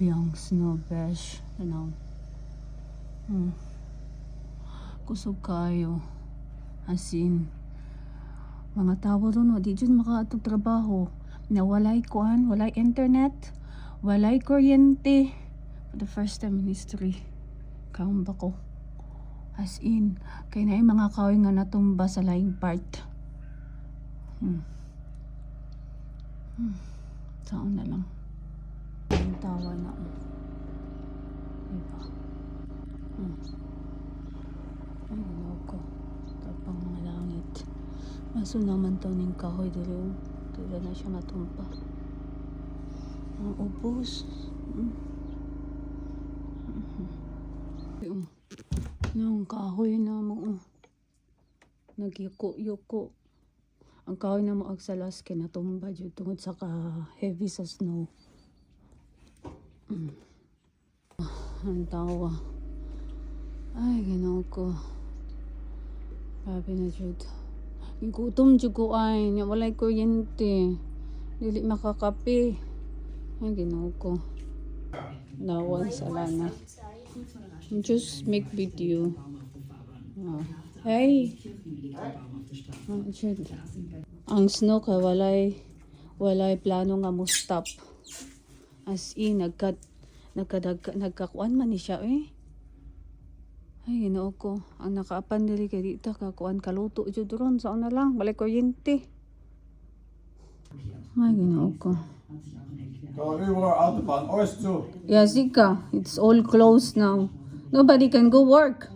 Grabe ang snow, besh. Ano? Kusog kayo. As in, mga tao ron, di dyan makaatog trabaho. Na walay kuan, walay internet, walay kuryente. For the first time in history. Kaon ba ko? As in, kay na mga kahoy nga natumba sa laing part. Saan na lang. Ang tawa na. Diba? Ay, ganaw ko. Tapang mga langit. Maso naman to ning kahoy dito. Dito na siya matumpa. Ang ubos. Yung kahoy na mo. Nagyuko-yuko. Ang kahoy na mo agsalas kinatumba dyan tungod sa ka-heavy sa snow. Ang tawa. Ay, ginaw ko. Grabe na dyan. Gutom dyan ko ay. Walay kuryente. Dili makakape. Ay, ginaw ko. Nawan sa lana. Just make video. Hey. Ang snow kay walay plano nga mo stop. As in nagkakuan man ni siya eh. Ay ginoo ko, ang nakaapan diri kay dito kakuan kaluto jud ron sa una lang balay kuryente. Ay ginoo ko. Yeah, Zika, it's all closed now. Nobody can go work.